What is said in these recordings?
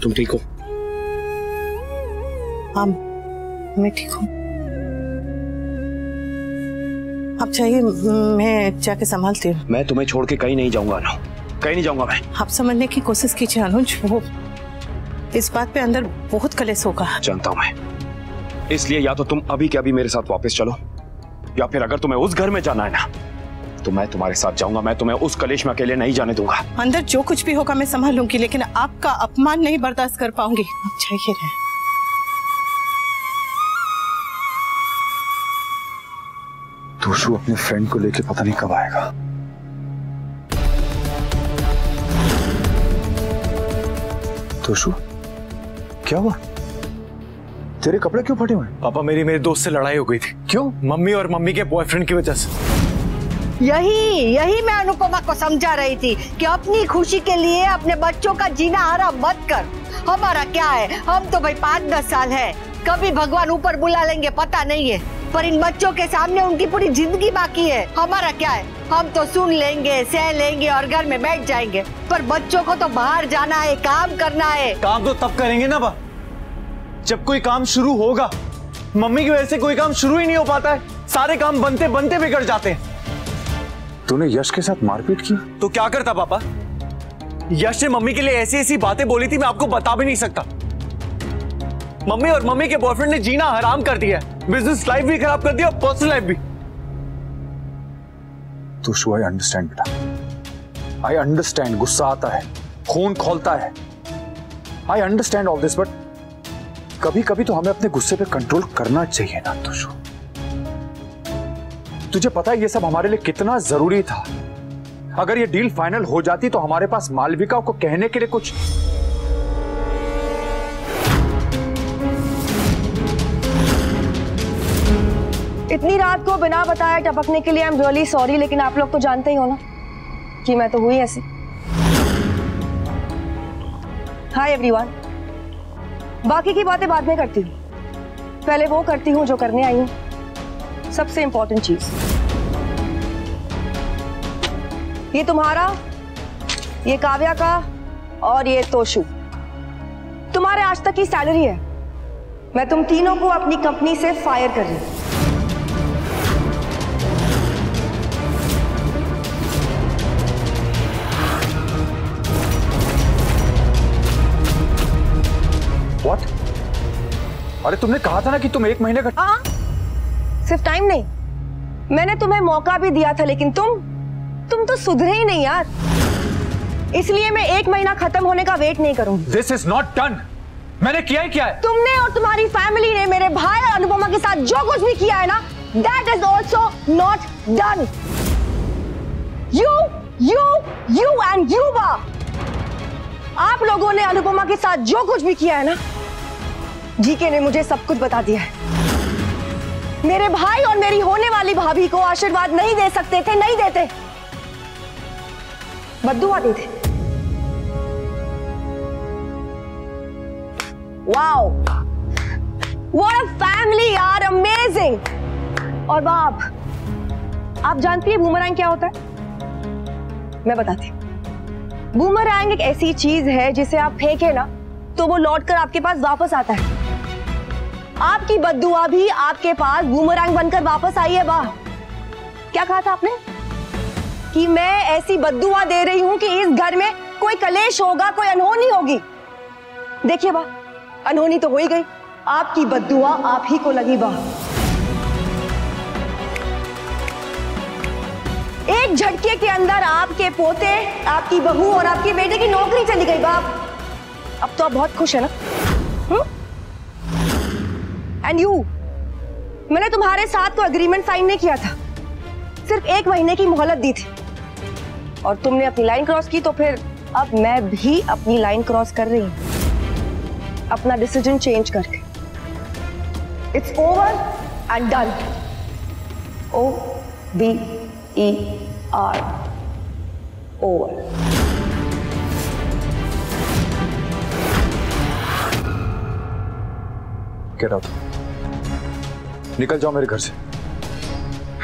तुम ठीक हो? हाँ मैं ठीक हूँ। आप चाहिए मैं जाके संभालती हूँ। मैं तुम्हें छोड़ के कहीं नहीं जाऊंगा अनु, कहीं नहीं जाऊंगा मैं। आप समझने की कोशिश कीजिए अनुज, वो इस बात पे अंदर बहुत कलेश होगा। जानता हूँ मैं, इसलिए या तो तुम अभी के अभी मेरे साथ वापस चलो, या फिर अगर तुम्हें उस घर में जाना है ना तो मैं तुम्हारे साथ जाऊंगा। मैं तुम्हें उस कलेश में अकेले नहीं जाने दूंगा। अंदर जो कुछ भी होगा मैं संभाल लूंगी, लेकिन आपका अपमान नहीं बर्दाश्त कर पाऊंगी। आप चाहिए रहे। तोशु अपने फ्रेंड को लेके पता नहीं कब आएगा। तोशु क्या हुआ? तेरे कपड़े क्यों फटे हुए? पापा मेरे दोस्त से लड़ाई हो गई थी। क्यों? मम्मी और मम्मी के बॉयफ्रेंड की वजह से। यही मैं अनुपमा को समझा रही थी कि अपनी खुशी के लिए अपने बच्चों का जीना हराम मत कर। हमारा क्या है, हम तो भाई 5-10 साल है, कभी भगवान ऊपर बुला लेंगे पता नहीं है, पर इन बच्चों के सामने उनकी पूरी जिंदगी बाकी है। हमारा क्या है, हम तो सुन लेंगे, सह लेंगे और घर में बैठ जाएंगे, पर बच्चों को तो बाहर जाना है, काम करना है। काम तो तब करेंगे ना बा, जब कोई काम शुरू होगा। मम्मी की वजह से कोई काम शुरू ही नहीं हो पाता है, सारे काम बनते बनते बिगड़ जाते हैं। तूने यश के साथ मारपीट की? तो क्या करता पापा? यश ने मम्मी के लिए ऐसी ऐसी बातें बोली थी, मैं आपको बता भी नहीं सकता। मम्मी और मम्मी के बॉयफ्रेंड ने जीना हराम कर दिया है, बिजनेस लाइफ भी खराब कर दिया और पर्सनल लाइफ भी। तोशु आई अंडरस्टैंड बेटा, आई अंडरस्टैंड। गुस्सा आता है, खून खौलता है, I understand all this, but कभी कभी तो हमें अपने गुस्से पे कंट्रोल करना चाहिए ना तोशु। तुझे पता है ये सब हमारे लिए कितना जरूरी था। अगर ये डील फाइनल हो जाती तो हमारे पास मालविका को कहने के लिए कुछ। इतनी रात को बिना बताए टपकने के लिए आई एम रियली सॉरी, लेकिन आप लोग तो जानते ही हो ना कि मैं तो हुई ऐसी। हाय एवरीवन, बाकी की बातें बाद में करती हूँ, पहले वो करती हूँ जो करने आई हूँ, सबसे इंपॉर्टेंट चीज। ये तुम्हारा, ये काव्या का और ये तोशु, तुम्हारे आज तक की सैलरी है। मैं तुम तीनों को अपनी कंपनी से फायर कर रही हूं। What? अरे तुमने कहा था ना कि तुम 1 महीने का। हाँ, सिर्फ टाइम नहीं, मैंने तुम्हें मौका भी दिया था, लेकिन तुम तो सुधरे ही नहीं यार। इसलिए मैं 1 महीना खत्म होने का वेट नहीं करूंगी। This is not done. मैंने किया ही क्या है? तुमने और तुम्हारी फैमिली ने मेरे भाई और अनुपमा के साथ जो कुछ भी किया है ना, that is also not done. You and you बा, आप लोगों ने अनुपमा के साथ जो कुछ भी किया है ना, जीके ने मुझे सब कुछ बता दिया है। मेरे भाई और मेरी होने वाली भाभी को आशीर्वाद नहीं दे सकते थे, नहीं देते, बद्दुआ देते। वाओ, व्हाट अ फैमिली यार, अमेजिंग। और बाप, आप जानती है बूमरैंग क्या होता है? मैं बताती हूँ। बूमरैंग एक ऐसी चीज है जिसे आप फेंके ना तो वो लौटकर आपके पास वापस आता है। आपकी बद्दुआ भी आपके पास बूमरैंग बनकर वापस आई है। वाह, क्या कहा था आपने? कि मैं ऐसी बद्दुआ दे रही हूं कि इस घर में कोई कलेश होगा, कोई अनहोनी होगी। देखिए वाह, अनहोनी तो हो ही गई, आपकी बद्दुआ आप ही को लगी। वाह, एक झटके के अंदर आपके पोते, आपकी बहू और आपके बेटे की नौकरी चली गई। बाप, अब तो आप बहुत खुश है ना? एंड यू, मैंने तुम्हारे साथ कोई एग्रीमेंट साइन नहीं किया था, सिर्फ 1 महीने की मोहलत दी थी, और तुमने अपनी लाइन क्रॉस की, तो फिर अब मैं भी अपनी लाइन क्रॉस कर रही हूं, अपना डिसीजन चेंज करके। It's over and done. OVER, over. Get out, निकल जाओ मेरे घर से।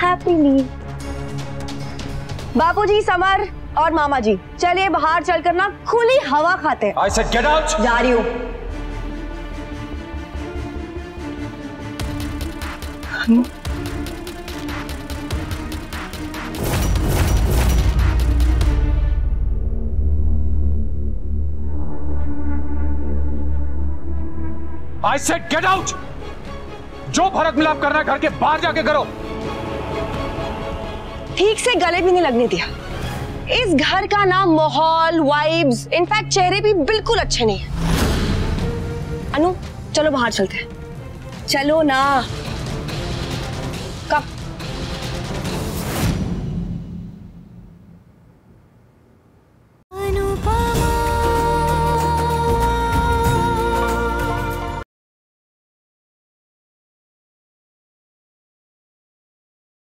हैप्पीली। बापूजी, समर और मामा जी चलिए बाहर चलकर ना खुली हवा खाते हैं। I said get out! जा रही हूँ। I said get out! जो भरत मिलाप करना है घर के बाहर जाके करो। ठीक से गले भी नहीं लगने दिया। इस घर का ना माहौल, वाइब्स, इनफैक्ट चेहरे भी बिल्कुल अच्छे नहीं है। अनु चलो बाहर चलते हैं। चलो ना। कब?